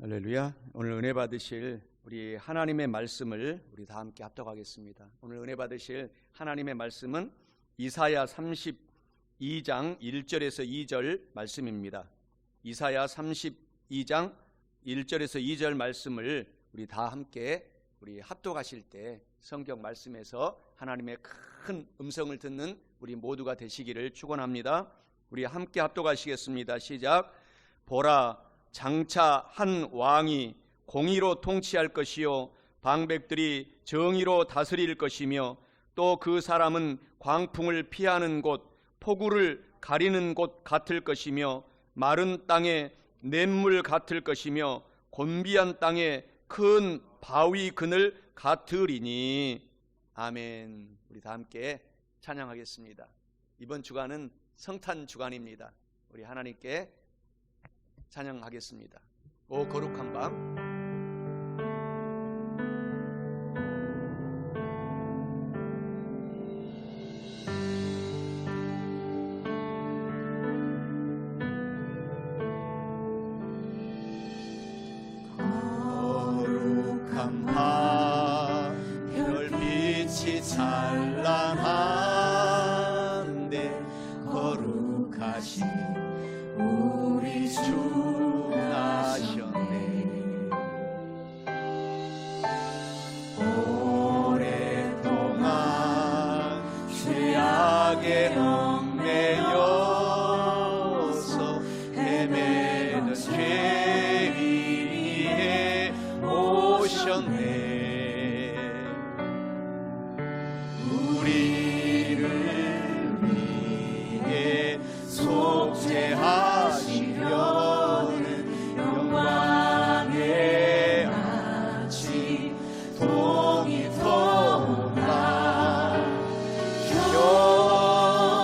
할렐루야. 오늘 은혜 받으실 우리 하나님의 말씀을 우리 다 함께 합독하겠습니다. 오늘 은혜 받으실 하나님의 말씀은 이사야 32장 1절에서 2절 말씀입니다. 이사야 32장 1절에서 2절 말씀을 우리 다 함께 우리 합독하실 때 성경 말씀에서 하나님의 큰 음성을 듣는 우리 모두가 되시기를 축원합니다. 우리 함께 합독하시겠습니다. 시작. 보라, 장차 한 왕이 공의로 통치할 것이요 방백들이 정의로 다스릴 것이며 또 그 사람은 광풍을 피하는 곳, 폭우를 가리는 곳 같을 것이며 마른 땅에 냇물 같을 것이며 곤비한 땅에 큰 바위 그늘 같으리니. 아멘. 우리 다 함께 찬양하겠습니다. 이번 주간은 성탄 주간입니다. 우리 하나님께 찬양하겠습니다. 오 거룩한 밤. 거룩한 밤 별빛이 찬란한데 거룩하신 우리 주 나셨네. 오랫동안 죄악에 얽매여서 헤매는 죄인이에 오셨네. 우리를 위해 속죄하시려는 영광의 아침 동이 터오나 경배하라.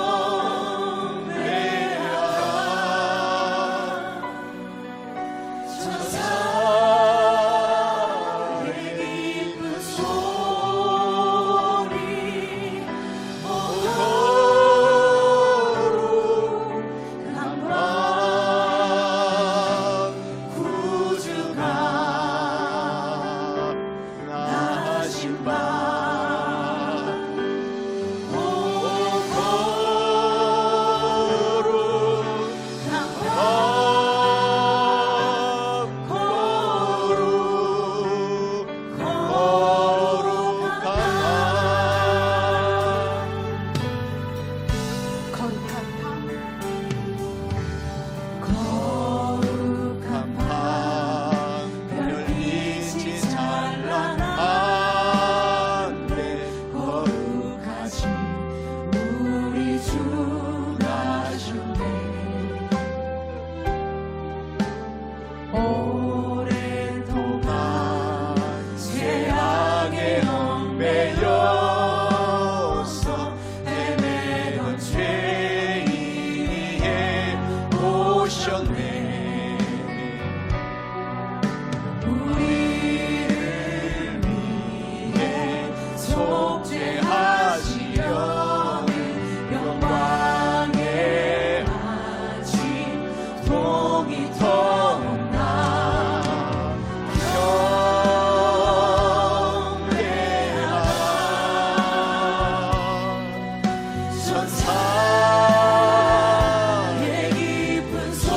천사의 기쁜 소리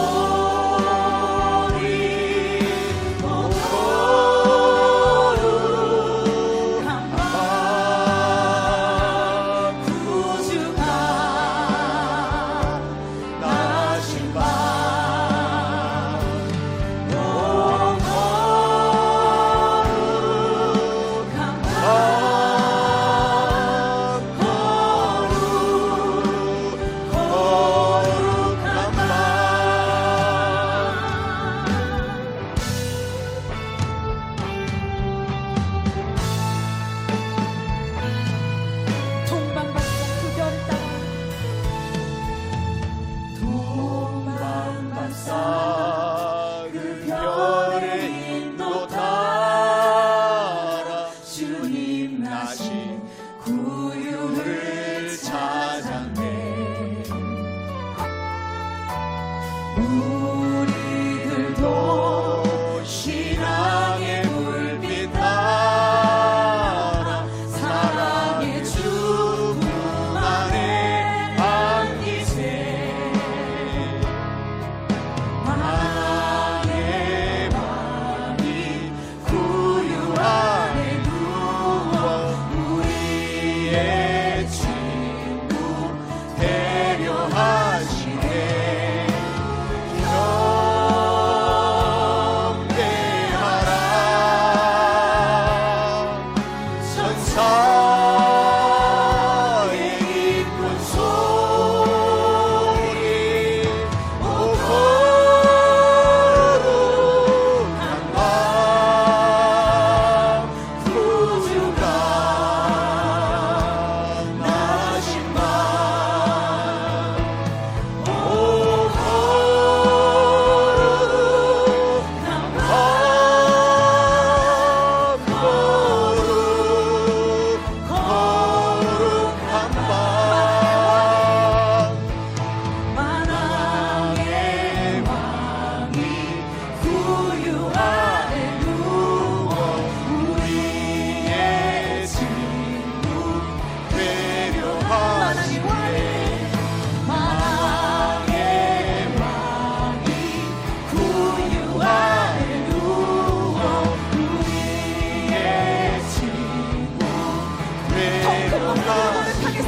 우리들도 배려하시네. 경배하라. 천사의 기쁜 소리, 오 거룩한 밤, 구주가 나신 밤, 오 거룩한 밤, 거룩한 밤, 만왕의 왕이 구유 아래 누워 우리의 친구 배려하시네. 만왕의 왕이 구유 아래 누워 우리의 친구 배려하시네.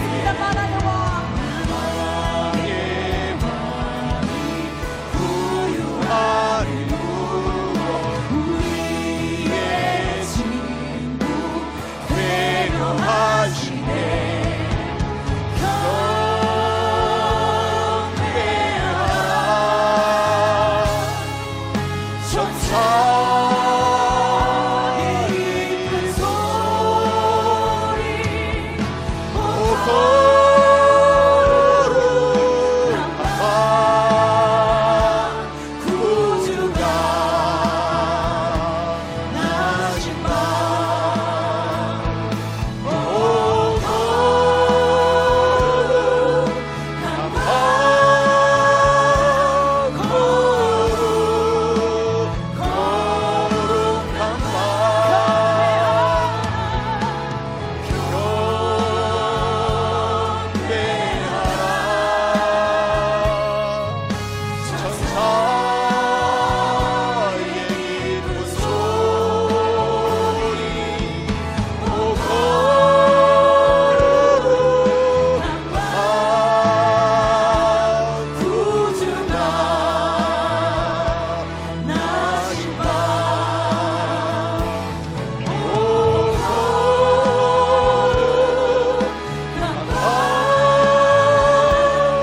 만왕의 왕이 구유 아래 누워 우리의 친구 배려하시네. 경배하라. 천사의 기쁜 소리, 오 거룩한 밤, 구주가 나신 밤, 오 거룩한 밤, 거룩한 밤, 경배하라. 천사의 기쁜 소리, 오 거룩한 밤, 구주가 나신 밤, 오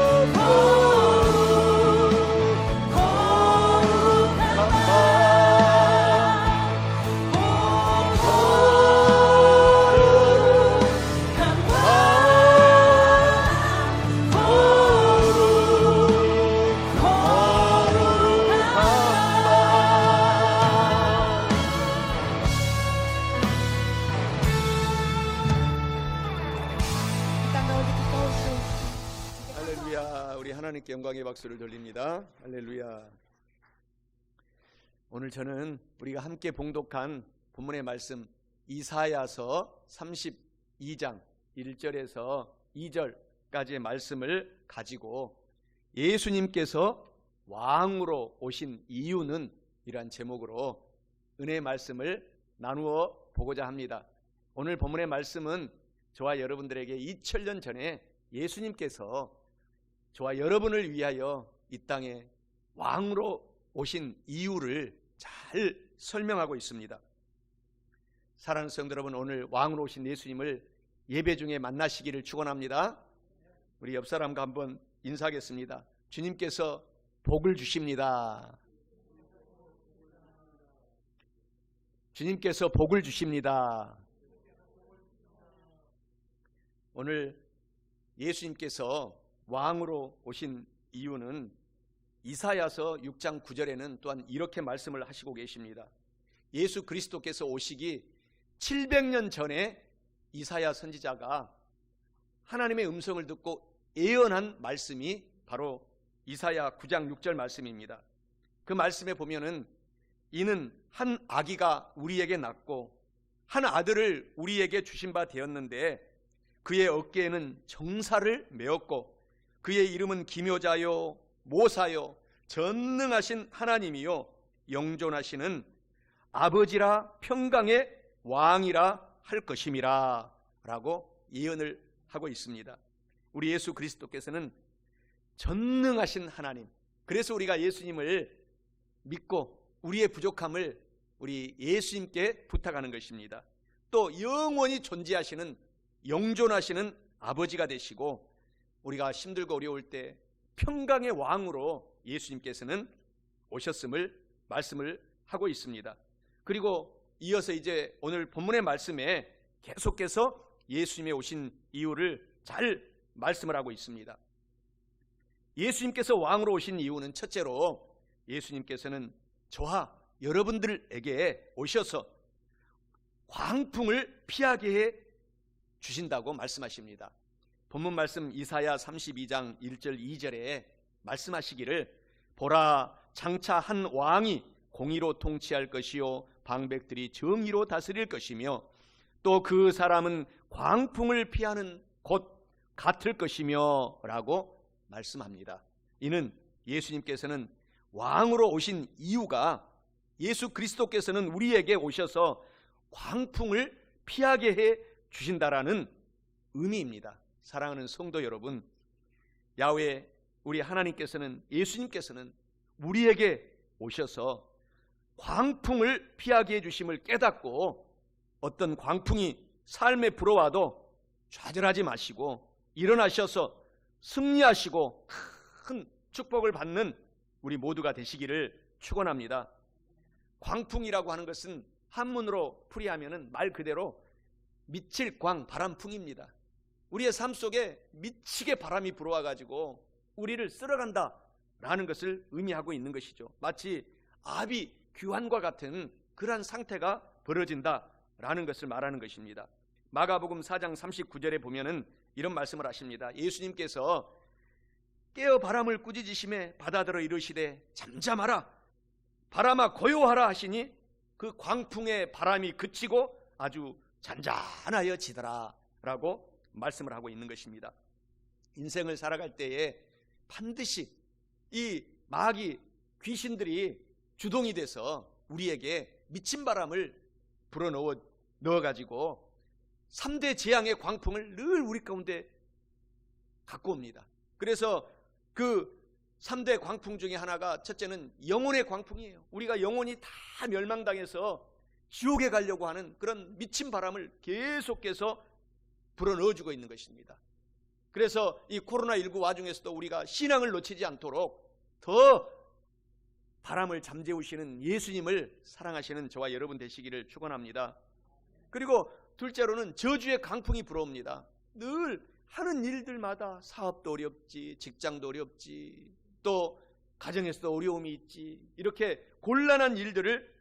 거룩한 밤, 할렐루야. 우리 하나님께 영광의 박수를 돌립니다. 할렐루야. 오늘 저는 우리가 함께 봉독한 본문의 말씀 이사야서 32장 1절에서 2절까지의 말씀을 가지고 예수님께서 왕으로 오신 이유는 이러한 제목으로 은혜의 말씀을 나누어 보고자 합니다. 오늘 본문의 말씀은 저와 여러분들에게 2000년 전에 예수님께서 저와 여러분을 위하여 이 땅에 왕으로 오신 이유를 잘 설명하고 있습니다. 사랑하는 성도 여러분, 오늘 왕으로 오신 예수님을 예배 중에 만나시기를 축원합니다. 우리 옆 사람과 한번 인사하겠습니다. 주님께서 복을 주십니다. 주님께서 복을 주십니다. 오늘 예수님께서 왕으로 오신 이유는 이사야서 6장 9절에는 또한 이렇게 말씀을 하시고 계십니다. 예수 그리스도께서 오시기 700년 전에 이사야 선지자가 하나님의 음성을 듣고 예언한 말씀이 바로 이사야 9장 6절 말씀입니다. 그 말씀에 보면은 이는 한 아기가 우리에게 낳고 한 아들을 우리에게 주신 바 되었는데 그의 어깨에는 정사를 메었고 그의 이름은 기묘자요 모사요 전능하신 하나님이요 영존하시는 아버지라 평강의 왕이라 할 것임이라 라고 예언을 하고 있습니다. 우리 예수 그리스도께서는 전능하신 하나님, 그래서 우리가 예수님을 믿고 우리의 부족함을 우리 예수님께 부탁하는 것입니다. 또 영원히 존재하시는 영존하시는 아버지가 되시고 우리가 힘들고 어려울 때 평강의 왕으로 예수님께서는 오셨음을 말씀을 하고 있습니다. 그리고 이어서 이제 오늘 본문의 말씀에 계속해서 예수님의 오신 이유를 잘 말씀을 하고 있습니다. 예수님께서 왕으로 오신 이유는 첫째로 예수님께서는 저와 여러분들에게 오셔서 광풍을 피하게 해 주신다고 말씀하십니다. 본문 말씀 이사야 32장 1절 2절에 말씀하시기를 보라 장차 한 왕이 공의로 통치할 것이요 방백들이 정의로 다스릴 것이며 또 그 사람은 광풍을 피하는 곳 같을 것이며 라고 말씀합니다. 이는 예수님께서는 왕으로 오신 이유가 예수 그리스도께서는 우리에게 오셔서 광풍을 피하게 해 주신다라는 의미입니다. 사랑하는 성도 여러분, 야훼 우리 하나님께서는 예수님께서는 우리에게 오셔서 광풍을 피하게 해 주심을 깨닫고 어떤 광풍이 삶에 불어와도 좌절하지 마시고 일어나셔서 승리하시고 큰 축복을 받는 우리 모두가 되시기를 축원합니다. 광풍이라고 하는 것은 한문으로 풀이하면 말 그대로 미칠 광 바람풍입니다. 우리의 삶 속에 미치게 바람이 불어와 가지고 우리를 쓸어간다 라는 것을 의미하고 있는 것이죠. 마치 아비 귀환과 같은 그러한 상태가 벌어진다 라는 것을 말하는 것입니다. 마가복음 4장 39절에 보면은 이런 말씀을 하십니다. 예수님께서 깨어 바람을 꾸짖으시매 바다더러 이르시되 잠잠하라 바람아 고요하라 하시니 그 광풍의 바람이 그치고 아주 잔잔하여 지더라 라고 말씀을 하고 있는 것입니다. 인생을 살아갈 때에 반드시 이 마귀 귀신들이 주동이 돼서 우리에게 미친 바람을 불어넣어가지고 3대 재앙의 광풍을 늘 우리 가운데 갖고 옵니다. 그래서 그 3대 광풍 중에 하나가 첫째는 영혼의 광풍이에요. 우리가 영혼이 다 멸망당해서 지옥에 가려고 하는 그런 미친 바람을 계속해서 불어넣어주고 있는 것입니다. 그래서 이 코로나19 와중에서도 우리가 신앙을 놓치지 않도록 더 바람을 잠재우시는 예수님을 사랑하시는 저와 여러분 되시기를 축원합니다. 그리고 둘째로는 저주의 강풍이 불어옵니다. 늘 하는 일들마다 사업도 어렵지, 직장도 어렵지, 또 가정에서도 어려움이 있지, 이렇게 곤란한 일들을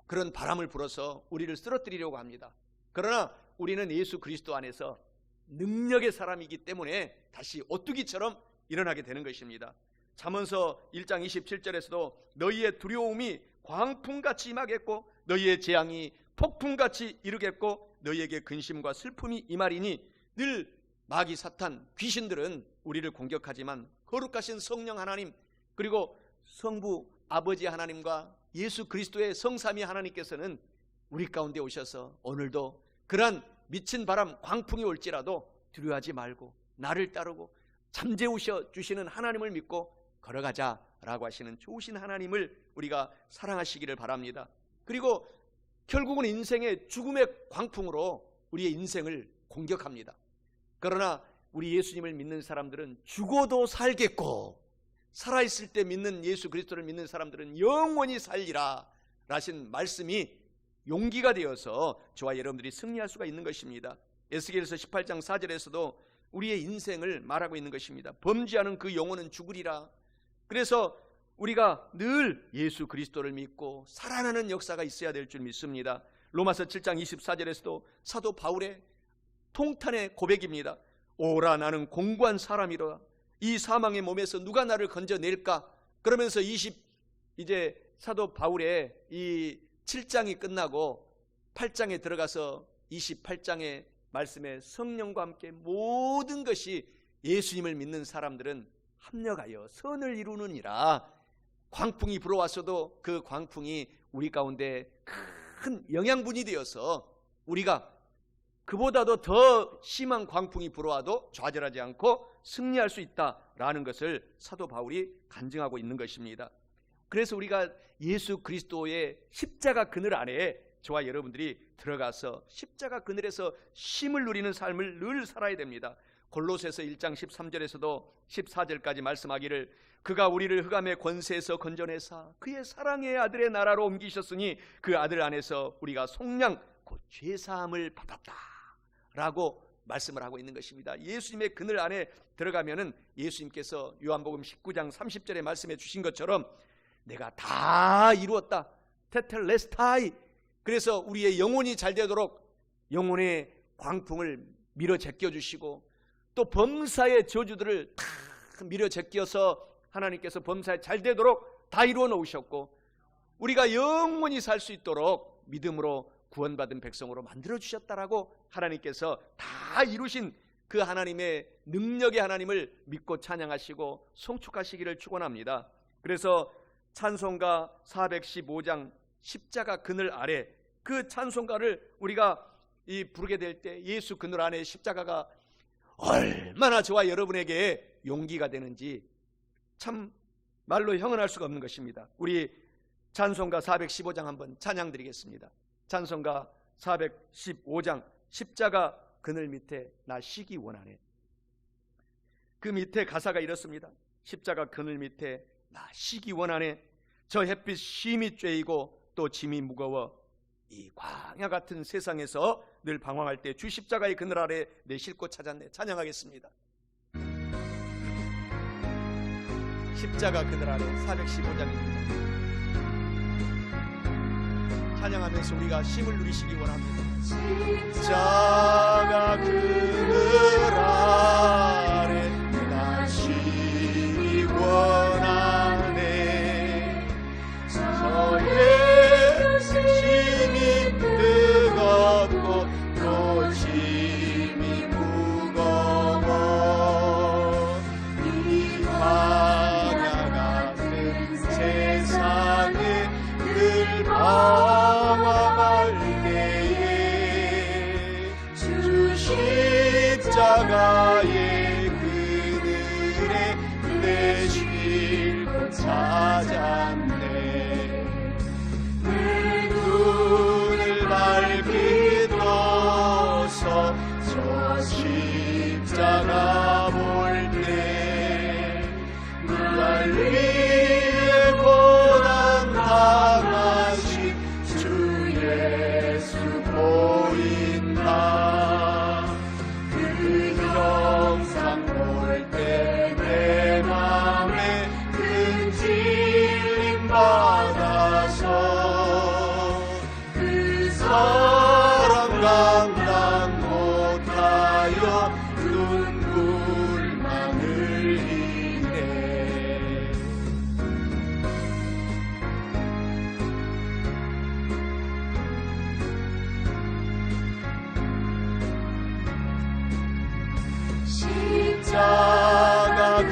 그런 바람을 불어서 우리를 쓰러뜨리려고 합니다. 그러나 우리는 예수 그리스도 안에서 능력의 사람이기 때문에 다시 오뚜기처럼 일어나게 되는 것입니다. 잠언서 1장 27절에서도 너희의 두려움이 광풍같이 임하겠고 너희의 재앙이 폭풍같이 이르겠고 너희에게 근심과 슬픔이 임하리니 늘 마귀 사탄 귀신들은 우리를 공격하지만 거룩하신 성령 하나님 그리고 성부 아버지 하나님과 예수 그리스도의 성삼위 하나님께서는 우리 가운데 오셔서 오늘도 그러한 미친 바람 광풍이 올지라도 두려워하지 말고 나를 따르고 잠재우셔 주시는 하나님을 믿고 걸어가자라고 하시는 좋으신 하나님을 우리가 사랑하시기를 바랍니다. 그리고 결국은 인생의 죽음의 광풍으로 우리의 인생을 공격합니다. 그러나 우리 예수님을 믿는 사람들은 죽어도 살겠고 살아있을 때 믿는 예수 그리스도를 믿는 사람들은 영원히 살리라 라신 말씀이 용기가 되어서 저와 여러분들이 승리할 수가 있는 것입니다. 에스겔서 18장 4절에서도 우리의 인생을 말하고 있는 것입니다. 범죄하는 그 영혼은 죽으리라. 그래서 우리가 늘 예수 그리스도를 믿고 살아나는 역사가 있어야 될 줄 믿습니다. 로마서 7장 24절에서도 사도 바울의 통탄의 고백입니다. 오라 나는 공고한 사람이라 이 사망의 몸에서 누가 나를 건져낼까? 그러면서 이제 사도 바울의 이 7장이 끝나고 8장에 들어가서 28장의 말씀에 성령과 함께 모든 것이 예수님을 믿는 사람들은 합력하여 선을 이루느니라. 광풍이 불어왔어도 그 광풍이 우리 가운데 큰 영양분이 되어서 우리가 그보다도 더 심한 광풍이 불어와도 좌절하지 않고 승리할 수 있다라는 것을 사도 바울이 간증하고 있는 것입니다. 그래서 우리가 예수 그리스도의 십자가 그늘 안에 저와 여러분들이 들어가서 십자가 그늘에서 쉼을 누리는 삶을 늘 살아야 됩니다. 골로새서 1장 13절에서도 14절까지 말씀하기를 그가 우리를 흑암의 권세에서 건져내사 그의 사랑의 아들의 나라로 옮기셨으니 그 아들 안에서 우리가 속량 곧 죄사함을 받았다 라고 말씀을 하고 있는 것입니다. 예수님의 그늘 안에 들어가면은 예수님께서 요한복음 19장 30절에 말씀해 주신 것처럼 내가 다 이루었다 테텔레스타이, 그래서 우리의 영혼이 잘 되도록 영혼의 광풍을 밀어 제껴 주시고 또 범사의 저주들을 다 밀어 제껴서 하나님께서 범사에 잘 되도록 다 이루어 놓으셨고 우리가 영원히 살 수 있도록 믿음으로 구원받은 백성으로 만들어 주셨다라고 하나님께서 다 이루신 그 하나님의 능력의 하나님을 믿고 찬양하시고 송축하시기를 축원합니다. 그래서 찬송가 415장 십자가 그늘 아래, 그 찬송가를 우리가 부르게 될 때 예수 그늘 안에 십자가가 얼마나 저와 여러분에게 용기가 되는지 참 말로 형언할 수가 없는 것입니다. 우리 찬송가 415장 한번 찬양 드리겠습니다. 찬송가 415장 십자가 그늘 밑에 나 쉬기 원하네. 그 밑에 가사가 이렇습니다. 십자가 그늘 밑에 나 쉬기 원하네. 저 햇빛 심히 쬐이고 또 짐이 무거워 이 광야 같은 세상에서 늘 방황할 때 주 십자가의 그늘 아래 내 쉴 곳 찾았네. 찬양하겠습니다. 십자가 그늘 아래 415장입니다. 찬양하면서 우리가 쉼을 누리시기 원합니다. 십자가 그늘 아래 나 쉬기 원하네. 저의 심이 뜨겁고 또 짐이 무거워 이 광야 같은 세상에 늘 방황할 때에 주 십자가의 그늘에 내 쉴 곳 찾았네. 내 눈을 밝히 떠서 저 십자가 볼 때 날 위해 고난 당하신 주 예수 보인다. 그 형상 볼 때 내 맘에 큰 찔림 받아서 그 사랑 감당 못하여 눈물만 흘리네. 십자가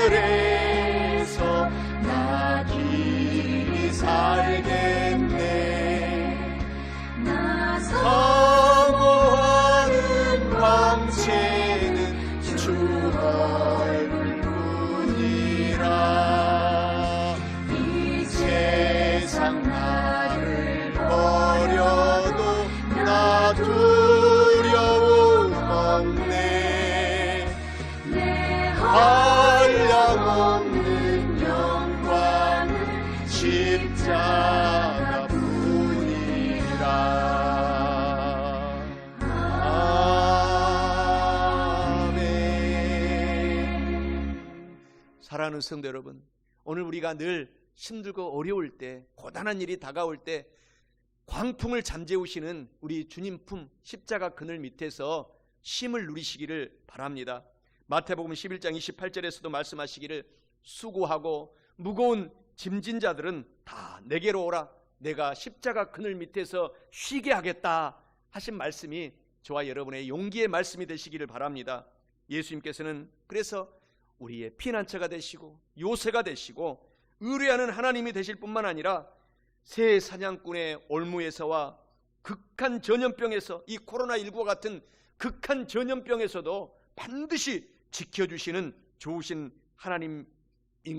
그늘에서 나 길이 살겠네. 나 사모하는 광채는 주 얼굴뿐이라. 이 세상 나를 버려도 나 두려움 없네. 내 한량없는 영광은 십자가 뿐이라. 아멘. 사랑하는 성도 여러분, 오늘 우리가 늘 힘들고 어려울 때, 고단한 일이 다가올 때 광풍을 잠재우시는 우리 주님 품 십자가 그늘 밑에서 쉼을 누리시기를 바랍니다. 마태복음 11장 28절에서도 말씀하시기를 수고하고 무거운 짐진 자들은 다 내게로 오라. 내가 십자가 그늘 밑에서 쉬게 하겠다 하신 말씀이 저와 여러분의 용기의 말씀이 되시기를 바랍니다. 예수님께서는 그래서 우리의 피난처가 되시고 요새가 되시고 의뢰하는 하나님이 되실 뿐만 아니라 새 사냥꾼의 올무에서와 극한 전염병에서, 이 코로나19와 같은 극한 전염병에서도 반드시 지켜주시는 좋으신 하나님인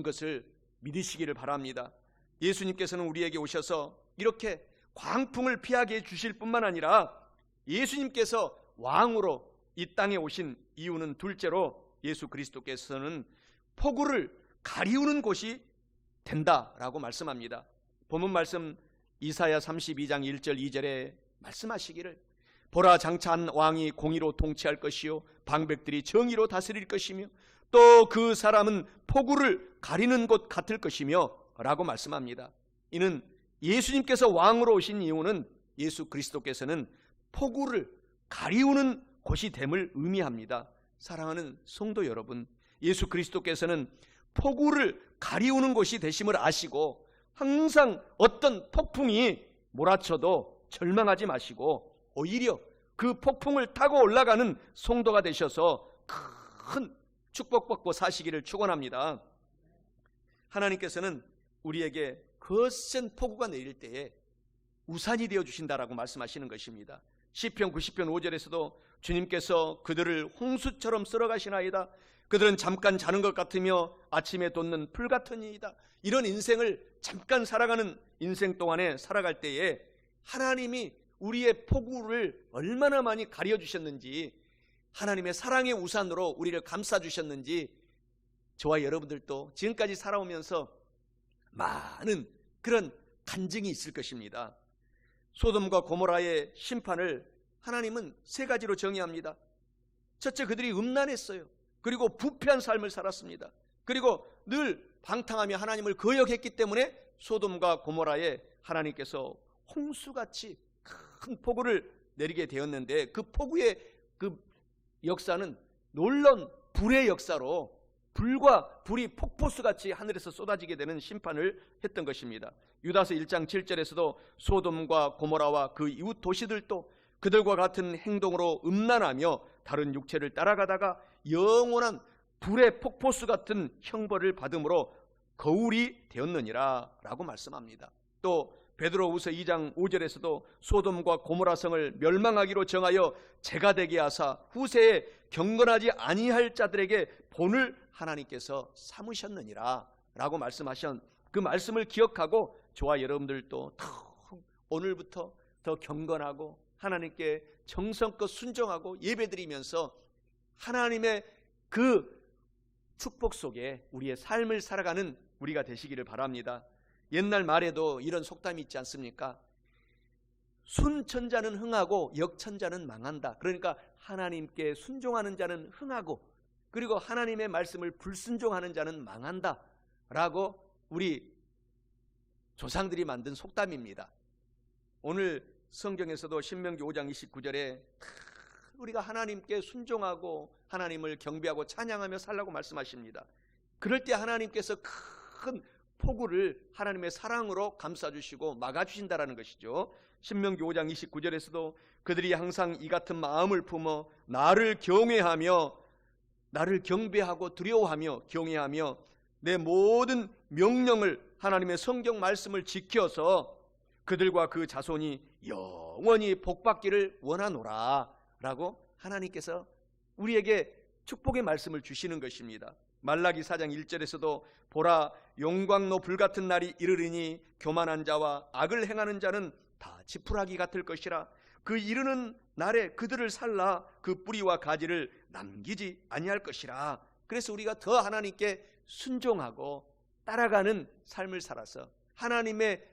것을 믿으시기를 바랍니다. 예수님께서는 우리에게 오셔서 이렇게 광풍을 피하게 해주실 뿐만 아니라 예수님께서 왕으로 이 땅에 오신 이유는 둘째로 예수 그리스도께서는 폭우를 가리우는 곳이 된다라고 말씀합니다. 본문 말씀 이사야 32장 1절 2절에 말씀하시기를 보라 장차 한 왕이 공의로 통치할 것이요 방백들이 정의로 다스릴 것이며 또 그 사람은 폭우를 가리는 곳 같을 것이며 라고 말씀합니다. 이는 예수님께서 왕으로 오신 이유는 예수 그리스도께서는 폭우를 가리우는 곳이 됨을 의미합니다. 사랑하는 성도 여러분, 예수 그리스도께서는 폭우를 가리우는 곳이 되심을 아시고 항상 어떤 폭풍이 몰아쳐도 절망하지 마시고 오히려 그 폭풍을 타고 올라가는 성도가 되셔서 큰 축복받고 사시기를 축원합니다. 하나님께서는 우리에게 거센 폭우가 내릴 때에 우산이 되어 주신다라고 말씀하시는 것입니다. 시편 90편 5절에서도 주님께서 그들을 홍수처럼 쓸어가시나이다. 그들은 잠깐 자는 것 같으며 아침에 돋는 풀 같으니이다. 이런 인생을 잠깐 살아가는 인생 동안에 살아갈 때에 하나님이 우리의 폭우를 얼마나 많이 가려주셨는지, 하나님의 사랑의 우산으로 우리를 감싸주셨는지 저와 여러분들도 지금까지 살아오면서 많은 그런 간증이 있을 것입니다. 소돔과 고모라의 심판을 하나님은 세 가지로 정의합니다. 첫째, 그들이 음란했어요. 그리고 부패한 삶을 살았습니다. 그리고 늘 방탕하며 하나님을 거역했기 때문에 소돔과 고모라에 하나님께서 홍수같이 큰 폭우를 내리게 되었는데, 그 폭우의 그 역사는 놀라운 불의 역사로 불과 불이 폭포수같이 하늘에서 쏟아지게 되는 심판을 했던 것입니다. 유다서 1장 7절에서도 소돔과 고모라와 그 이웃 도시들도 그들과 같은 행동으로 음란하며 다른 육체를 따라가다가 영원한 불의 폭포수 같은 형벌을 받음으로 거울이 되었느니라 라고 말씀합니다. 또 베드로후서 2장 5절에서도 소돔과 고모라 성을 멸망하기로 정하여 재가 되게 하사 후세에 경건하지 아니할 자들에게 본을 하나님께서 삼으셨느니라 라고 말씀하신 그 말씀을 기억하고 저와 여러분들도 오늘부터 더 경건하고 하나님께 정성껏 순종하고 예배드리면서 하나님의 그 축복 속에 우리의 삶을 살아가는 우리가 되시기를 바랍니다. 옛날 말에도 이런 속담이 있지 않습니까? 순천자는 흥하고 역천자는 망한다. 그러니까 하나님께 순종하는 자는 흥하고 그리고 하나님의 말씀을 불순종하는 자는 망한다 라고 우리 조상들이 만든 속담입니다. 오늘 성경에서도 신명기 5장 29절에 우리가 하나님께 순종하고 하나님을 경배하고 찬양하며 살라고 말씀하십니다. 그럴 때 하나님께서 큰 폭우를 하나님의 사랑으로 감싸주시고 막아주신다라는 것이죠. 신명기 5장 29절에서도 그들이 항상 이 같은 마음을 품어 나를 경외하며 나를 경배하고 두려워하며 경외하며 내 모든 명령을 하나님의 성경 말씀을 지켜서 그들과 그 자손이 영원히 복받기를 원하노라 라고 하나님께서 우리에게 축복의 말씀을 주시는 것입니다. 말라기 4장 1절에서도 보라 용광로 불같은 날이 이르리니 교만한 자와 악을 행하는 자는 다 지푸라기 같을 것이라. 그 이르는 날에 그들을 살라 그 뿌리와 가지를 남기지 아니할 것이라. 그래서 우리가 더 하나님께 순종하고 따라가는 삶을 살아서 하나님의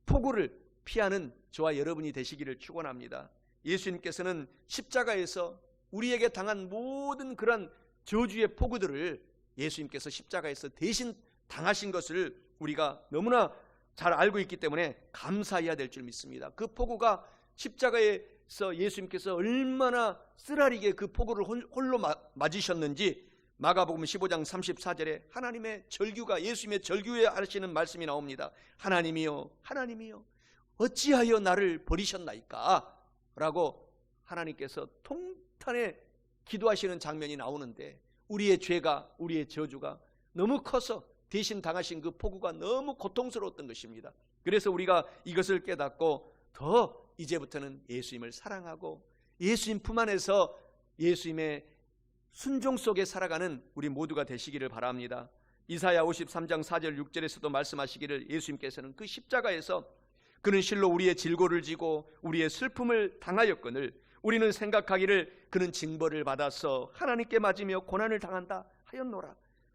폭우를 피하는 저와 여러분이 되시기를 축원합니다. 예수님께서는 십자가에서 우리에게 당한 모든 그런 저주의 폭우들을 예수님께서 십자가에서 대신 당하신 것을 우리가 너무나 잘 알고 있기 때문에 감사해야 될 줄 믿습니다. 그 폭우가 십자가에서 예수님께서 얼마나 쓰라리게 그 폭우를 홀로 맞으셨는지 마가복음 15장 34절에 하나님의 절규가 예수님의 절규에 하시는 말씀이 나옵니다. 하나님이여 하나님이여 어찌하여 나를 버리셨나이까 라고 하나님께서 통탄에 기도하시는 장면이 나오는데 우리의 죄가 우리의 저주가 너무 커서 대신 당하신 그 폭우가 너무 고통스러웠던 것입니다. 그래서 우리가 이것을 깨닫고 더 이제부터는 예수님을 사랑하고 예수님 품 안에서 예수님의 순종 속에 살아가는 우리 모두가 되시기를 바랍니다. 이사야 53장 4절 6절에서도 말씀하시기를 예수님께서는 그 십자가에서 그는 실로 우리의 질고를 지고 우리의 슬픔을 당하였거늘 우리는 생각하기를 그는 징벌을 받아서 하나님께 맞으며 고난을 당한다 하였노라.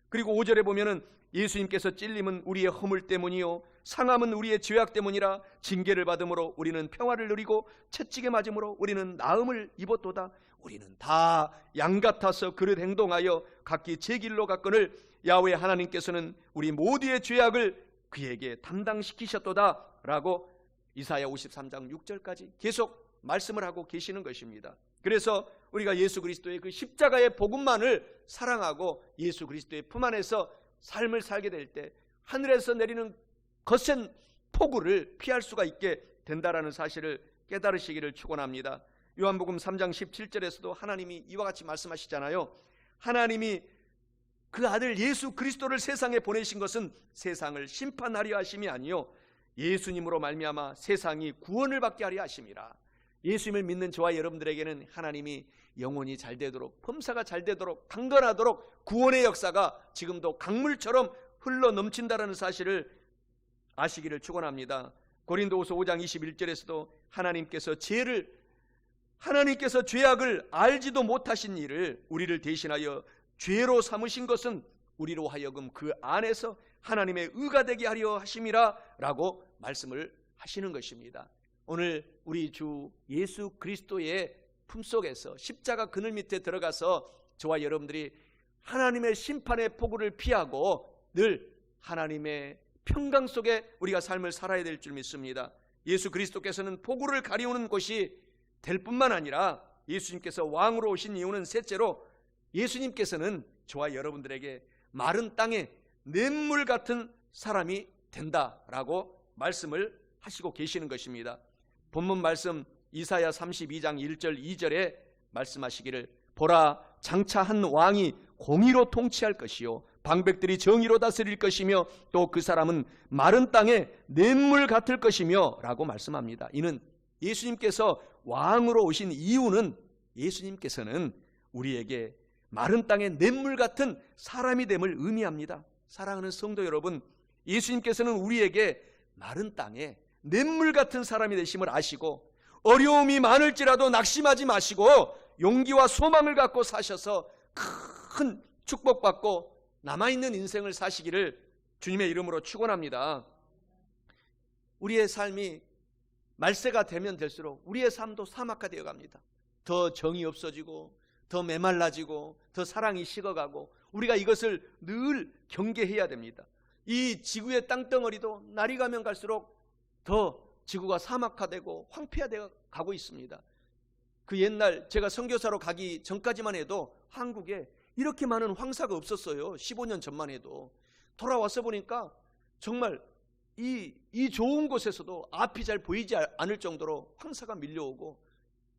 그리고 5절에 보면은 예수님께서 찔림은 우리의 허물 때문이요 상함은 우리의 죄악 때문이라 징계를 받음으로 우리는 평화를 누리고 채찍에 맞음으로 우리는 나음을 입었도다. 우리는 다 양 같아서 그릇 행동하여 각기 제 길로 갔거늘 야훼 하나님께서는 우리 모두의 죄악을 그에게 담당시키셨도다 라고 이사야 53장 6절까지 계속 말씀을 하고 계시는 것입니다. 그래서 우리가 예수 그리스도의 그 십자가의 복음만을 사랑하고 예수 그리스도의 품 안에서 삶을 살게 될 때 하늘에서 내리는 거센 폭우를 피할 수가 있게 된다라는 사실을 깨달으시기를 축원합니다. 요한복음 3장 17절에서도 하나님이 이와 같이 말씀하시잖아요. 하나님이 그 아들 예수 그리스도를 세상에 보내신 것은 세상을 심판하려 하심이 아니요 예수님으로 말미암아 세상이 구원을 받게 하려 하심이라. 예수님을 믿는 저와 여러분들에게는 하나님이 영혼이 잘 되도록, 범사가 잘 되도록, 강건하도록 구원의 역사가 지금도 강물처럼 흘러 넘친다라는 사실을 아시기를 축원합니다. 고린도후서 5장 21절에서도 하나님께서 죄악을 알지도 못하신 일을 우리를 대신하여 죄로 삼으신 것은 우리로 하여금 그 안에서 하나님의 의가 되게 하려 하심이라 라고 말씀을 하시는 것입니다. 오늘 우리 주 예수 그리스도의 품속에서 십자가 그늘 밑에 들어가서 저와 여러분들이 하나님의 심판의 폭우를 피하고 늘 하나님의 평강 속에 우리가 삶을 살아야 될 줄 믿습니다. 예수 그리스도께서는 폭우를 가리우는 곳이 될 뿐만 아니라 예수님께서 왕으로 오신 이유는 셋째로 예수님께서는 저와 여러분들에게 마른 땅에 냇물 같은 사람이 된다라고 말씀을 하시고 계시는 것입니다. 본문 말씀 이사야 32장 1절 2절에 말씀하시기를 보라 장차 한 왕이 공의로 통치할 것이요 방백들이 정의로 다스릴 것이며 또 그 사람은 마른 땅에 냇물 같을 것이며 라고 말씀합니다. 이는 예수님께서 왕으로 오신 이유는 예수님께서는 우리에게 마른 땅에 냇물 같은 사람이 됨을 의미합니다. 사랑하는 성도 여러분, 예수님께서는 우리에게 마른 땅에 냇물 같은 사람이 되심을 아시고 어려움이 많을지라도 낙심하지 마시고 용기와 소망을 갖고 사셔서 큰 축복받고 남아있는 인생을 사시기를 주님의 이름으로 축원합니다. 우리의 삶이 말세가 되면 될수록 우리의 삶도 사막화되어 갑니다. 더 정이 없어지고 더 메말라지고 더 사랑이 식어가고 우리가 이것을 늘 경계해야 됩니다. 이 지구의 땅덩어리도 날이 가면 갈수록 더 지구가 사막화되고 황폐화되어 가고 있습니다. 그 옛날 제가 선교사로 가기 전까지만 해도 한국에 이렇게 많은 황사가 없었어요. 15년 전만 해도. 돌아와서 보니까 정말 이 좋은 곳에서도 앞이 잘 보이지 않을 정도로 황사가 밀려오고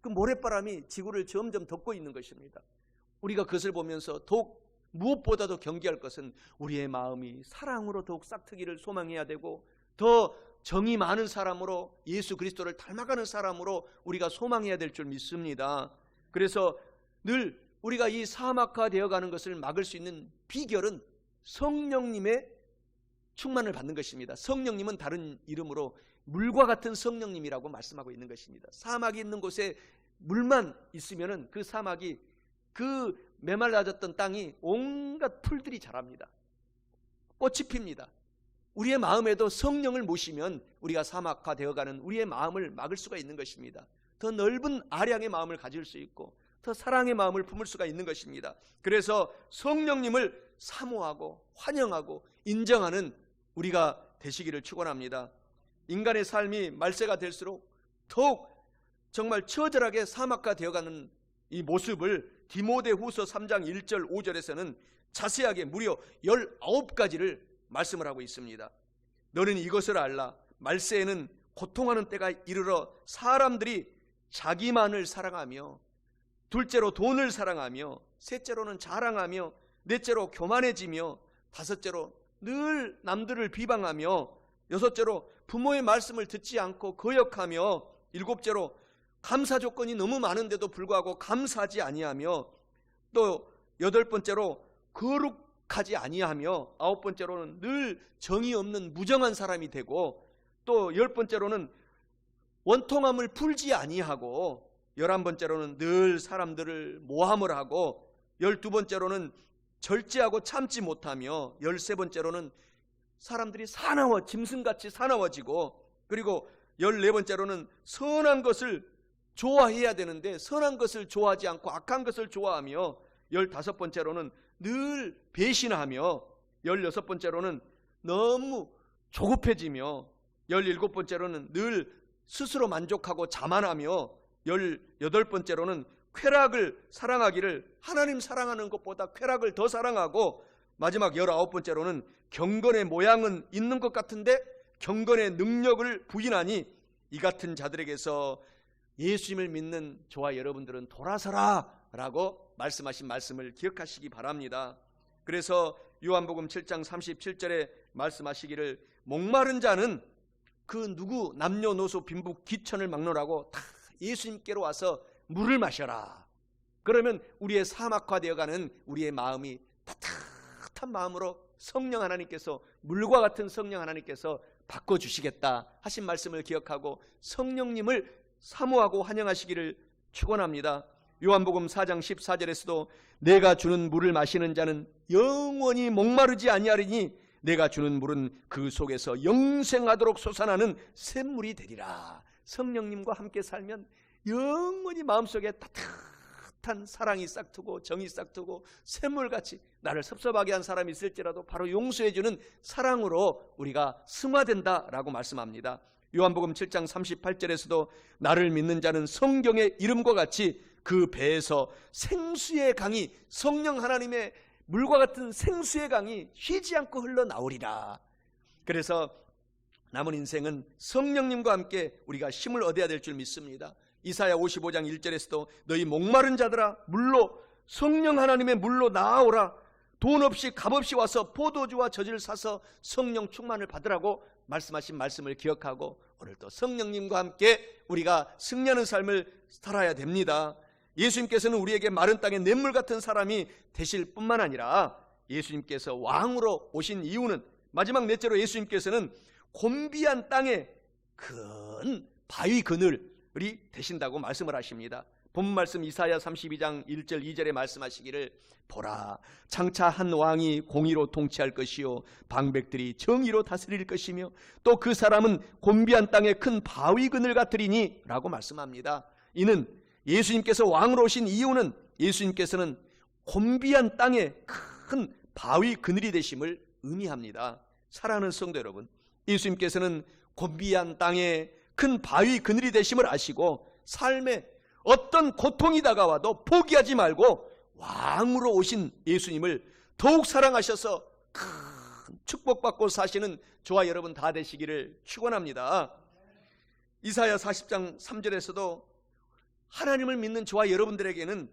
그 모래바람이 지구를 점점 덮고 있는 것입니다. 우리가 그것을 보면서 더욱 무엇보다도 경계할 것은 우리의 마음이 사랑으로 더욱 싹트기를 소망해야 되고 더 정이 많은 사람으로 예수 그리스도를 닮아가는 사람으로 우리가 소망해야 될 줄 믿습니다. 그래서 늘 우리가 이 사막화되어 가는 것을 막을 수 있는 비결은 성령님의 충만을 받는 것입니다. 성령님은 다른 이름으로 물과 같은 성령님이라고 말씀하고 있는 것입니다. 사막이 있는 곳에 물만 있으면은 그 사막이 그 메말라졌던 땅이 온갖 풀들이 자랍니다. 꽃이 핍니다. 우리의 마음에도 성령을 모시면 우리가 사막화되어가는 우리의 마음을 막을 수가 있는 것입니다. 더 넓은 아량의 마음을 가질 수 있고 더 사랑의 마음을 품을 수가 있는 것입니다. 그래서 성령님을 사모하고 환영하고 인정하는 우리가 되시기를 축원합니다. 인간의 삶이 말세가 될수록 더욱 정말 처절하게 사막화되어가는 이 모습을 디모데후서 3장 1절 5절에서는 자세하게 무려 19가지를 말씀을 하고 있습니다. 너는 이것을 알라. 말세에는 고통하는 때가 이르러 사람들이 자기만을 사랑하며 둘째로 돈을 사랑하며 셋째로는 자랑하며 넷째로 교만해지며 다섯째로 늘 남들을 비방하며 여섯째로 부모의 말씀을 듣지 않고 거역하며 일곱째로 감사 조건이 너무 많은데도 불구하고 감사하지 아니하며 또 8번째로 거룩하지 아니하며, 9번째로는 늘 정의 없는 무정한 사람이 되고, 또 10번째로는 원통함을 풀지 아니하고, 11번째로는 늘 사람들을 모함을 하고, 12번째로는 절제하고 참지 못하며, 13번째로는 사람들이 사나워 짐승같이 사나워지고, 그리고 14번째로는 선한 것을 좋아해야 되는데 선한 것을 좋아하지 않고 악한 것을 좋아하며, 15번째로는 늘 배신하며, 16번째로는 너무 조급해지며, 17번째로는 늘 스스로 만족하고 자만하며, 18번째로는 쾌락을 사랑하기를 하나님 사랑하는 것보다 쾌락을 더 사랑하고, 마지막 19번째로는 경건의 모양은 있는 것 같은데 경건의 능력을 부인하니, 이 같은 자들에게서 예수님을 믿는 저와 여러분들은 돌아서라 라고 말씀하신 말씀을 기억하시기 바랍니다. 그래서 요한복음 7장 37절에 말씀하시기를, 목마른 자는 그 누구 남녀노소 빈부 귀천을 막론하고 다 예수님께로 와서 물을 마셔라. 그러면 우리의 사막화되어가는 우리의 마음이 따뜻한 마음으로 성령 하나님께서, 물과 같은 성령 하나님께서 바꿔주시겠다 하신 말씀을 기억하고 성령님을 사모하고 환영하시기를 축원합니다. 요한복음 4장 14절에서도 내가 주는 물을 마시는 자는 영원히 목마르지 아니하리니 내가 주는 물은 그 속에서 영생하도록 솟아나는 샘물이 되리라. 성령님과 함께 살면 영원히 마음속에 따뜻한 사랑이 싹트고 정이 싹트고 샘물같이, 나를 섭섭하게 한 사람이 있을지라도 바로 용서해주는 사랑으로 우리가 승화된다라고 말씀합니다. 요한복음 7장 38절에서도 나를 믿는 자는 성경의 이름과 같이 그 배에서 생수의 강이, 성령 하나님의 물과 같은 생수의 강이 쉬지 않고 흘러나오리라. 그래서 남은 인생은 성령님과 함께 우리가 힘을 얻어야 될 줄 믿습니다. 이사야 55장 1절에서도 너희 목마른 자들아 물로, 성령 하나님의 물로 나아오라. 돈 없이 값 없이 와서 포도주와 젖을 사서 성령 충만을 받으라고 말씀하신 말씀을 기억하고, 오늘도 성령님과 함께 우리가 승리하는 삶을 살아야 됩니다. 예수님께서는 우리에게 마른 땅에 냇물 같은 사람이 되실 뿐만 아니라, 예수님께서 왕으로 오신 이유는, 마지막 넷째로 예수님께서는 곤비한 땅에 큰 바위 그늘이 되신다고 말씀을 하십니다. 본 말씀 이사야 32장 1절 2절에 말씀하시기를, 보라 장차 한 왕이 공의로 통치할 것이요 방백들이 정의로 다스릴 것이며 또 그 사람은 곤비한 땅에 큰 바위 그늘 같으리니 라고 말씀합니다. 이는 예수님께서 왕으로 오신 이유는, 예수님께서는 곤비한 땅에 큰 바위 그늘이 되심을 의미합니다. 사랑하는 성도 여러분, 예수님께서는 곤비한 땅에 큰 바위 그늘이 되심을 아시고, 삶에 어떤 고통이 다가와도 포기하지 말고 왕으로 오신 예수님을 더욱 사랑하셔서 큰 축복받고 사시는 저와 여러분 다 되시기를 축원합니다. 이사야 40장 3절에서도 하나님을 믿는 저와 여러분들에게는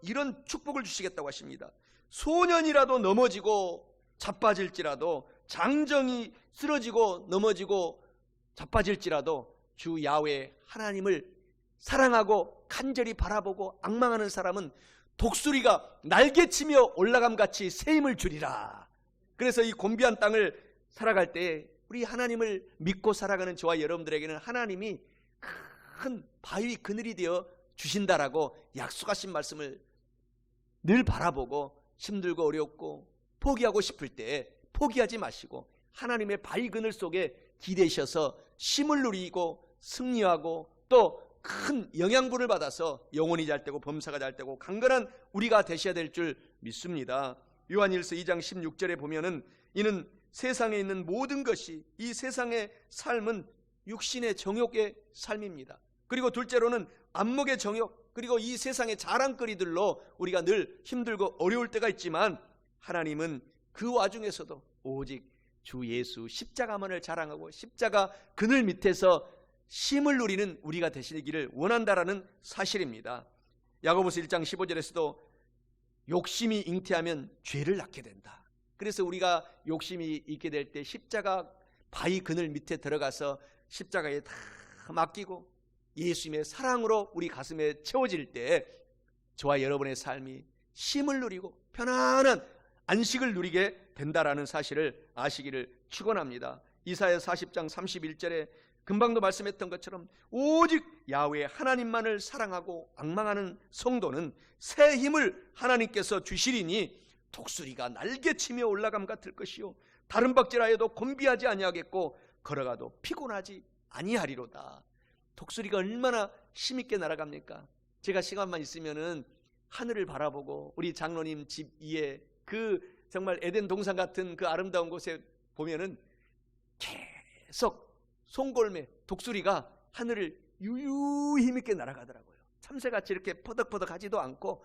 이런 축복을 주시겠다고 하십니다. 소년이라도 넘어지고 자빠질지라도, 장정이 쓰러지고 넘어지고 자빠질지라도 주 야훼 하나님을 사랑하고 간절히 바라보고 앙망하는 사람은 독수리가 날개치며 올라감같이 새 힘을 주리라. 그래서 이 곤비한 땅을 살아갈 때 우리 하나님을 믿고 살아가는 저와 여러분들에게는 하나님이 큰 바위 그늘이 되어 주신다라고 약속하신 말씀을 늘 바라보고, 힘들고 어렵고 포기하고 싶을 때 포기하지 마시고 하나님의 바위 그늘 속에 기대셔서 쉼을 누리고 승리하고 또 큰 영양분을 받아서 영혼이 잘되고 범사가 잘되고 강건한 우리가 되셔야 될 줄 믿습니다. 요한일서 2장 16절에 보면은, 이는 세상에 있는 모든 것이, 이 세상의 삶은 육신의 정욕의 삶입니다. 그리고 둘째로는 안목의 정욕, 그리고 이 세상의 자랑거리들로 우리가 늘 힘들고 어려울 때가 있지만, 하나님은 그 와중에서도 오직 주 예수 십자가만을 자랑하고 십자가 그늘 밑에서 쉼을 누리는 우리가 되시기를 원한다라는 사실입니다. 야고보서 1장 15절에서도 욕심이 잉태하면 죄를 낳게 된다. 그래서 우리가 욕심이 있게 될 때 십자가 바위 그늘 밑에 들어가서 십자가에 다 맡기고 예수님의 사랑으로 우리 가슴에 채워질 때 저와 여러분의 삶이 쉼을 누리고 편안한 안식을 누리게 된다라는 사실을 아시기를 축원합니다. 이사야 40장 31절에 금방도 말씀했던 것처럼 오직 야훼 하나님만을 사랑하고 앙망하는 성도는 새 힘을 하나님께서 주시리니 독수리가 날개치며 올라감 같을 것이요 다른 박질하여도 곤비하지 아니하겠고 걸어가도 피곤하지 아니하리로다. 독수리가 얼마나 힘있게 날아갑니까? 제가 시간만 있으면은 하늘을 바라보고 우리 장로님 집 위에 그 정말 에덴 동산 같은 그 아름다운 곳에 보면은 계속 송골매 독수리가 하늘을 유유히 힘있게 날아가더라고요. 참새같이 이렇게 퍼덕퍼덕 하지도 않고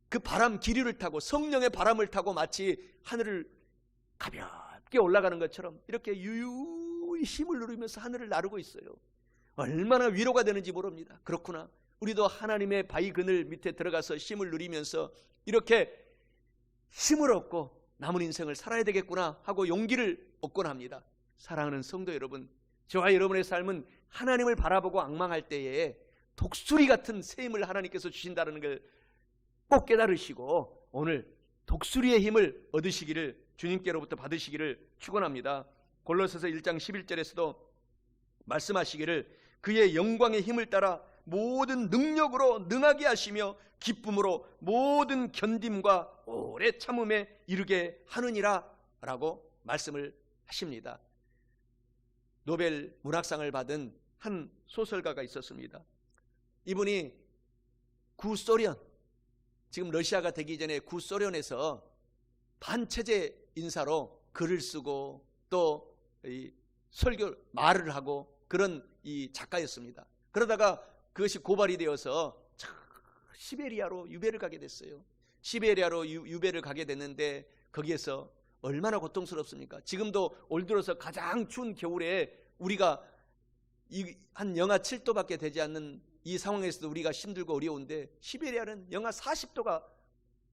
그 바람 기류를 타고 성령의 바람을 타고 마치 하늘을 가볍게 올라가는 것처럼 이렇게 유유히 힘을 누리면서 하늘을 나르고 있어요. 얼마나 위로가 되는지 모릅니다. 그렇구나, 우리도 하나님의 바위 그늘 밑에 들어가서 힘을 누리면서 이렇게 힘을 얻고 남은 인생을 살아야 되겠구나 하고 용기를 얻곤 합니다. 사랑하는 성도 여러분, 저와 여러분의 삶은 하나님을 바라보고 앙망할 때에 독수리 같은 새 힘을 하나님께서 주신다는 걸 꼭 깨달으시고 오늘 독수리의 힘을 얻으시기를, 주님께로부터 받으시기를 축원합니다. 골로새서 1장 11절에서도 말씀하시기를 그의 영광의 힘을 따라 모든 능력으로 능하게 하시며 기쁨으로 모든 견딤과 오래 참음에 이르게 하느니라 라고 말씀을 하십니다. 노벨 문학상을 받은 한 소설가가 있었습니다. 이분이 구소련, 지금 러시아가 되기 전에 구소련에서 반체제 인사로 글을 쓰고 또 설교 말을 하고 그런 이 작가였습니다. 그러다가 그것이 고발이 되어서 시베리아로 유배를 가게 됐어요. 시베리아로 유배를 가게 됐는데 거기에서 얼마나 고통스럽습니까? 지금도 올 들어서 가장 추운 겨울에 우리가 한 영하 7도밖에 되지 않는 이 상황에서도 우리가 힘들고 어려운데 시베리아는 영하 40도가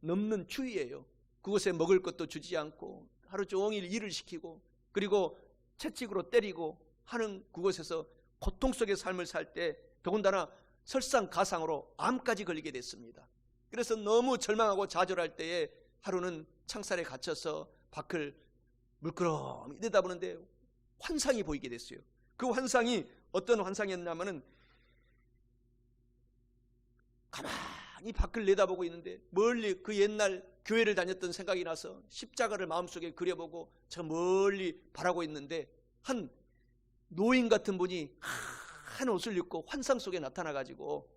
넘는 추위예요. 그곳에 먹을 것도 주지 않고 하루 종일 일을 시키고 그리고 채찍으로 때리고 하는 그곳에서 고통 속의 삶을 살 때 더군다나 설상가상으로 암까지 걸리게 됐습니다. 그래서 너무 절망하고 좌절할 때에 하루는 창살에 갇혀서 밖을 물끄러미 내다보는데 환상이 보이게 됐어요. 그 환상이 어떤 환상이었냐면은 가만히 밖을 내다보고 있는데 멀리 그 옛날 교회를 다녔던 생각이 나서 십자가를 마음속에 그려보고 저 멀리 바라고 있는데 한 노인 같은 분이 한 옷을 입고 환상 속에 나타나가지고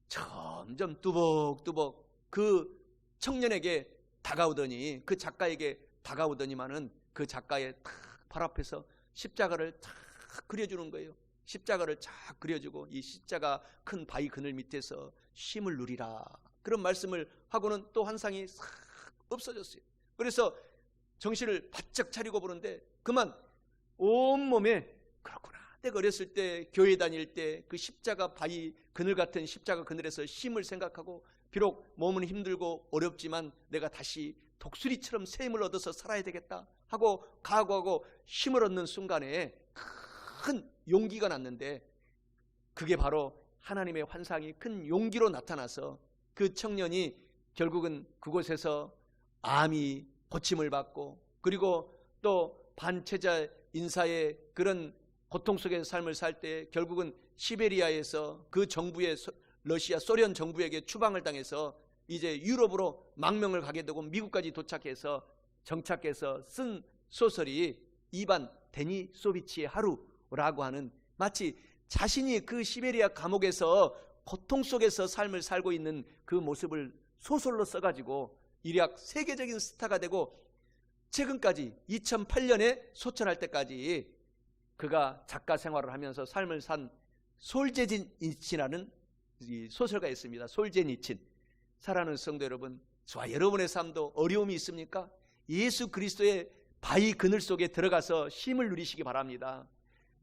점점 뚜벅뚜벅 그 청년에게 다가오더니 그 작가에게 다가오더니만은 그 작가의 발 앞에서 십자가를 탁 그려주는 거예요. 십자가를 쫙 그려주고 이 십자가 큰 바위 그늘 밑에서 쉼을 누리라 그런 말씀을 하고는 또 환상이 싹 없어졌어요. 그래서 정신을 바짝 차리고 보는데 그만 온몸에 그렇구나, 내가 어렸을 때 교회 다닐 때 그 십자가 바위 그늘 같은 십자가 그늘에서 쉼을 생각하고 비록 몸은 힘들고 어렵지만 내가 다시 독수리처럼 새 힘을 얻어서 살아야 되겠다 하고 각오하고 힘을 얻는 순간에 큰 용기가 났는데 그게 바로 하나님의 환상이 큰 용기로 나타나서 그 청년이 결국은 그곳에서 암이 고침을 받고 그리고 또 반체제 인사의 그런 고통 속의 삶을 살 때 결국은 시베리아에서 그 정부의 러시아 소련 정부에게 추방을 당해서 이제 유럽으로 망명을 가게 되고 미국까지 도착해서 정착해서 쓴 소설이 이반 데니소비치의 하루라고 하는, 마치 자신이 그 시베리아 감옥에서 고통 속에서 삶을 살고 있는 그 모습을 소설로 써가지고 일약 세계적인 스타가 되고 최근까지 2008년에 소천할 때까지 그가 작가 생활을 하면서 삶을 산 솔제니친이라는 소설가였습니다. 솔제니친. 사랑하는 성도 여러분, 저와 여러분의 삶도 어려움이 있습니까? 예수 그리스도의 바위 그늘 속에 들어가서 쉼을 누리시기 바랍니다.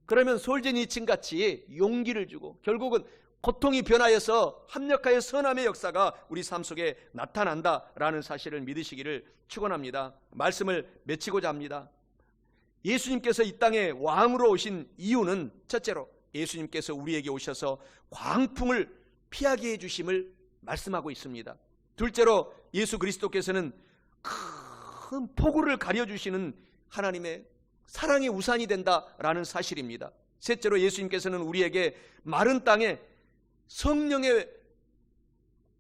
그러면 솔제니친 같이 용기를 주고 결국은 고통이 변하여서 합력하여 선함의 역사가 우리 삶 속에 나타난다라는 사실을 믿으시기를 축원합니다. 말씀을 맺히고자 합니다. 예수님께서 이 땅에 왕으로 오신 이유는 첫째로 예수님께서 우리에게 오셔서 광풍을 피하게 해주심을 말씀하고 있습니다. 둘째로 예수 그리스도께서는 큰 폭우를 가려주시는 하나님의 사랑의 우산이 된다라는 사실입니다. 셋째로 예수님께서는 우리에게 마른 땅에 성령의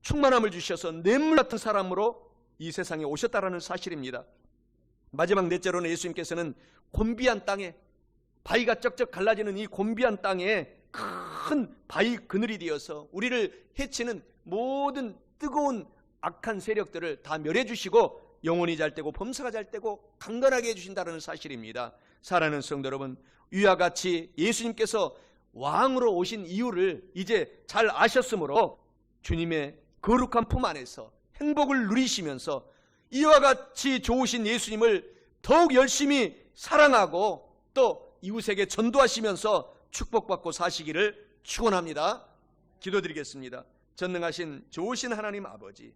충만함을 주셔서 냇물 같은 사람으로 이 세상에 오셨다라는 사실입니다. 마지막 넷째로는 예수님께서는 곤비한 땅에, 바위가 쩍쩍 갈라지는 이 곤비한 땅에 큰 바위 그늘이 되어서 우리를 해치는 모든 뜨거운 악한 세력들을 다 멸해 주시고 영혼이 잘 되고 범사가 잘 되고 강건하게 해주신다는 사실입니다. 사랑하는 성도 여러분, 이와 같이 예수님께서 왕으로 오신 이유를 이제 잘 아셨으므로 주님의 거룩한 품 안에서 행복을 누리시면서 이와 같이 좋으신 예수님을 더욱 열심히 사랑하고 또 이웃에게 전도하시면서 축복받고 사시기를 축원합니다. 기도드리겠습니다. 전능하신 좋으신 하나님 아버지,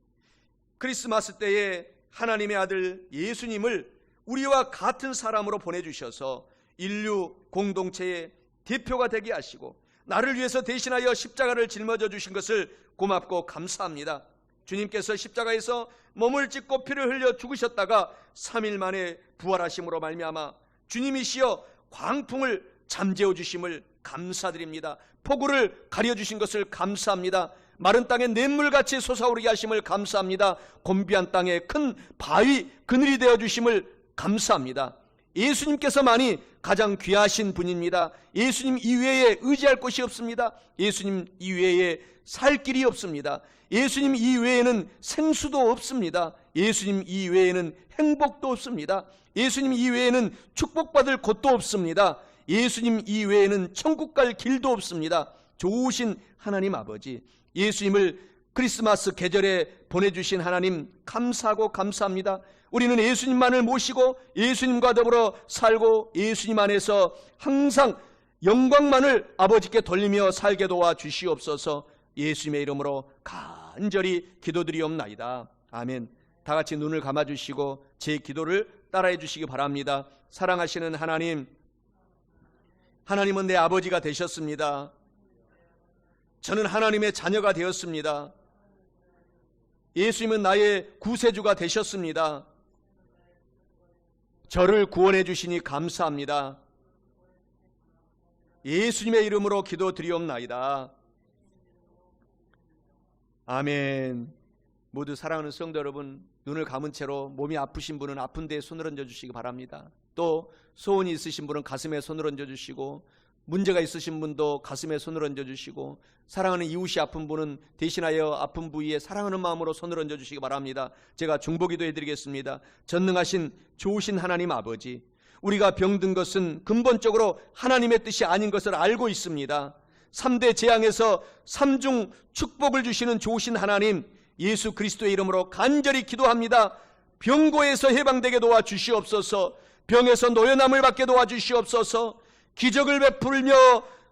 크리스마스 때에 하나님의 아들 예수님을 우리와 같은 사람으로 보내주셔서 인류 공동체의 대표가 되게 하시고 나를 위해서 대신하여 십자가를 짊어져 주신 것을 고맙고 감사합니다. 주님께서 십자가에서 몸을 찢고 피를 흘려 죽으셨다가 3일 만에 부활하심으로 말미암아 주님이시여 광풍을 잠재워 주심을 감사드립니다. 폭우를 가려주신 것을 감사합니다. 마른 땅에 냇물같이 솟아오르게 하심을 감사합니다. 곤비한 땅에 큰 바위 그늘이 되어 주심을 감사합니다. 예수님께서만이 가장 귀하신 분입니다. 예수님 이외에 의지할 곳이 없습니다. 예수님 이외에 살 길이 없습니다. 예수님 이외에는 생수도 없습니다. 예수님 이외에는 행복도 없습니다. 예수님 이외에는 축복받을 곳도 없습니다. 예수님 이외에는 천국 갈 길도 없습니다. 좋으신 하나님 아버지, 예수님을 크리스마스 계절에 보내주신 하나님 감사하고 감사합니다. 우리는 예수님만을 모시고 예수님과 더불어 살고 예수님 안에서 항상 영광만을 아버지께 돌리며 살게 도와 주시옵소서. 예수님의 이름으로 간절히 기도드리옵나이다. 아멘. 다 같이 눈을 감아주시고 제 기도를 따라해 주시기 바랍니다. 사랑하시는 하나님, 하나님은 내 아버지가 되셨습니다. 저는 하나님의 자녀가 되었습니다. 예수님은 나의 구세주가 되셨습니다. 저를 구원해 주시니 감사합니다. 예수님의 이름으로 기도드리옵나이다. 아멘. 모두 사랑하는 성도 여러분, 눈을 감은 채로 몸이 아프신 분은 아픈 데에 손을 얹어 주시기 바랍니다. 또 소원이 있으신 분은 가슴에 손을 얹어 주시고, 문제가 있으신 분도 가슴에 손을 얹어 주시고, 사랑하는 이웃이 아픈 분은 대신하여 아픈 부위에 사랑하는 마음으로 손을 얹어 주시기 바랍니다. 제가 중보기도 해드리겠습니다. 전능하신 좋으신 하나님 아버지, 우리가 병든 것은 근본적으로 하나님의 뜻이 아닌 것을 알고 있습니다. 3대 재앙에서 3중 축복을 주시는 좋으신 하나님, 예수 그리스도의 이름으로 간절히 기도합니다. 병고에서 해방되게 도와주시옵소서. 병에서 노연함을 받게 도와주시옵소서. 기적을 베풀며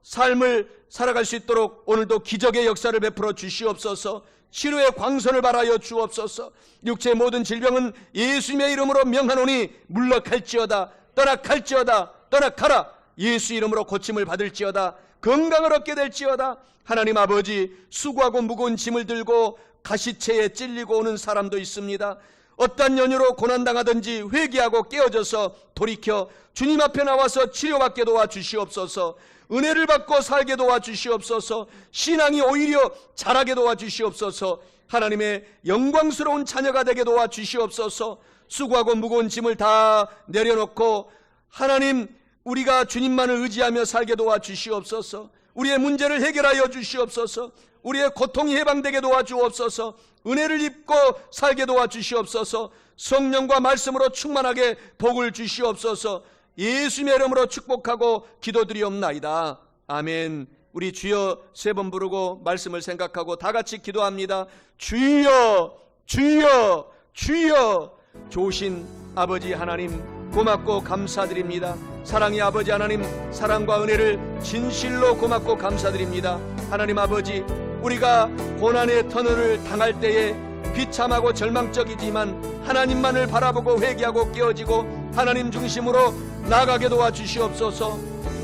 삶을 살아갈 수 있도록 오늘도 기적의 역사를 베풀어 주시옵소서. 치료의 광선을 발하여 주옵소서. 육체의 모든 질병은 예수님의 이름으로 명하노니 물러갈지어다. 떠나갈지어다. 떠나가라. 예수 이름으로 고침을 받을지어다. 건강을 얻게 될지어다. 하나님 아버지, 수고하고 무거운 짐을 들고 가시체에 찔리고 오는 사람도 있습니다. 어떤 연유로 고난당하든지 회개하고 깨어져서 돌이켜 주님 앞에 나와서 치료받게 도와주시옵소서. 은혜를 받고 살게 도와주시옵소서. 신앙이 오히려 자라게 도와주시옵소서. 하나님의 영광스러운 자녀가 되게 도와주시옵소서. 수고하고 무거운 짐을 다 내려놓고 하나님, 우리가 주님만을 의지하며 살게 도와주시옵소서. 우리의 문제를 해결하여 주시옵소서. 우리의 고통이 해방되게 도와주옵소서. 은혜를 입고 살게 도와주시옵소서. 성령과 말씀으로 충만하게 복을 주시옵소서. 예수님의 이름으로 축복하고 기도드리옵나이다. 아멘. 우리 주여 3번 부르고 말씀을 생각하고 다 같이 기도합니다. 주여, 주여, 주여. 좋으신 아버지 하나님, 고맙고 감사드립니다. 사랑의 아버지 하나님, 사랑과 은혜를 진실로 고맙고 감사드립니다. 하나님 아버지, 우리가 고난의 터널을 당할 때에 비참하고 절망적이지만 하나님만을 바라보고 회개하고 깨어지고 하나님 중심으로 나아가게 도와주시옵소서.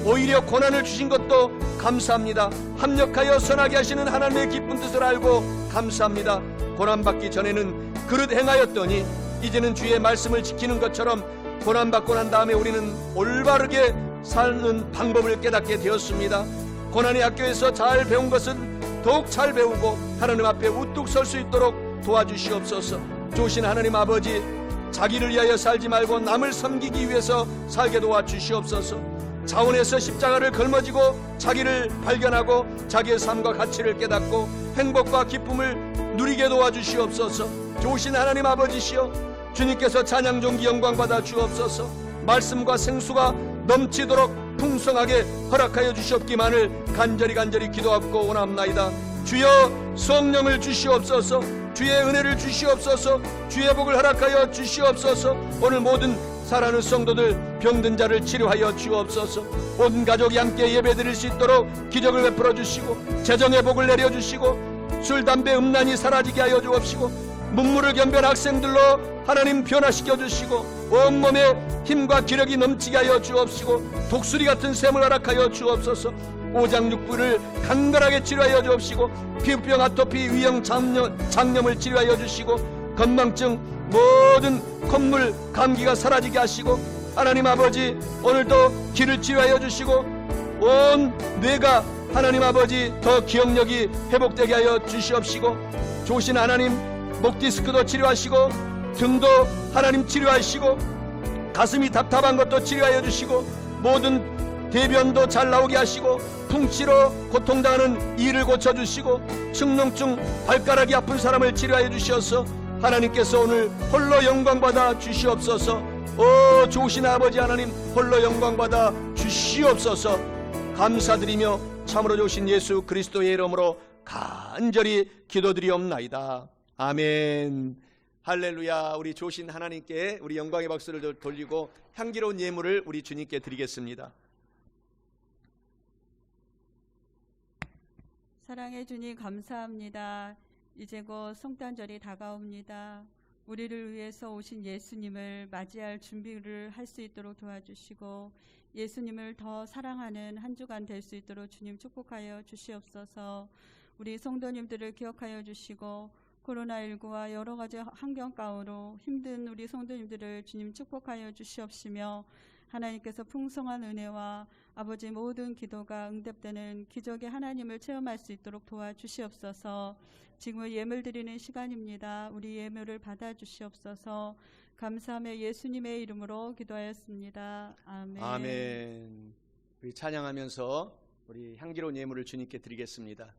오히려 고난을 주신 것도 감사합니다. 합력하여 선하게 하시는 하나님의 기쁜 뜻을 알고 감사합니다. 고난받기 전에는 그릇 행하였더니 이제는 주의 말씀을 지키는 것처럼 고난받고 난 다음에 우리는 올바르게 사는 방법을 깨닫게 되었습니다. 고난의 학교에서 잘 배운 것은 더욱 잘 배우고 하나님 앞에 우뚝 설 수 있도록 도와주시옵소서. 좋으신 하나님 아버지, 자기를 위하여 살지 말고 남을 섬기기 위해서 살게 도와주시옵소서. 자원에서 십자가를 걸머지고 자기를 발견하고 자기의 삶과 가치를 깨닫고 행복과 기쁨을 누리게 도와주시옵소서. 좋으신 하나님 아버지시여, 주님께서 찬양 존귀 영광 받아 주옵소서. 말씀과 생수가 넘치도록 풍성하게 허락하여 주시옵기만을 간절히 기도하고 원합나이다. 주여, 성령을 주시옵소서. 주의 은혜를 주시옵소서. 주의 복을 허락하여 주시옵소서. 오늘 모든 사랑하는 성도들, 병든 자를 치료하여 주옵소서. 온 가족이 함께 예배드릴 수 있도록 기적을 베풀어 주시고 재정의 복을 내려주시고 술, 담배, 음란이 사라지게 하여 주옵시고 문무를 겸비한 학생들로 하나님 변화시켜 주시고 온몸에 힘과 기력이 넘치게 하여 주옵시고 독수리 같은 샘을 허락하여 주옵소서. 오장육부를 간간하게 치료하여 주옵시고 피부병, 아토피, 위염, 장염을 치료하여 주시고 건망증, 모든 콧물, 감기가 사라지게 하시고 하나님 아버지, 오늘도 귀를 치료하여 주시고 온 뇌가 하나님 아버지 더 기억력이 회복되게 하여 주시옵시고 좋으신 하나님, 목 디스크도 치료하시고 등도 하나님 치료하시고 가슴이 답답한 것도 치료하여 주시고 모든 대변도 잘 나오게 하시고 풍치로 고통당하는 이를 고쳐주시고 측농증, 발가락이 아픈 사람을 치료하여 주시어서 하나님께서 오늘 홀로 영광받아 주시옵소서. 오 좋으신 아버지 하나님, 홀로 영광받아 주시옵소서. 감사드리며 참으로 좋으신 예수 그리스도의 이름으로 간절히 기도드리옵나이다. 아멘. 할렐루야. 우리 좋으신 하나님께 우리 영광의 박수를 돌리고 향기로운 예물을 우리 주님께 드리겠습니다. 사랑해 주님, 감사합니다. 이제 곧 성탄절이 다가옵니다. 우리를 위해서 오신 예수님을 맞이할 준비를 할 수 있도록 도와주시고 예수님을 더 사랑하는 한 주간 될 수 있도록 주님 축복하여 주시옵소서. 우리 성도님들을 기억하여 주시고 코로나19와 여러 가지 환경 가운데로 힘든 우리 성도님들을 주님 축복하여 주시옵시며 하나님께서 풍성한 은혜와 아버지 모든 기도가 응답되는 기적의 하나님을 체험할 수 있도록 도와주시옵소서. 지금은 예물 드리는 시간입니다. 우리 예물을 받아주시옵소서. 감사하며 예수님의 이름으로 기도하였습니다. 아멘. 아멘. 우리 찬양하면서 우리 향기로운 예물을 주님께 드리겠습니다.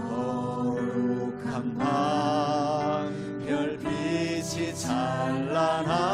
거룩한 밤 별빛이 찬란한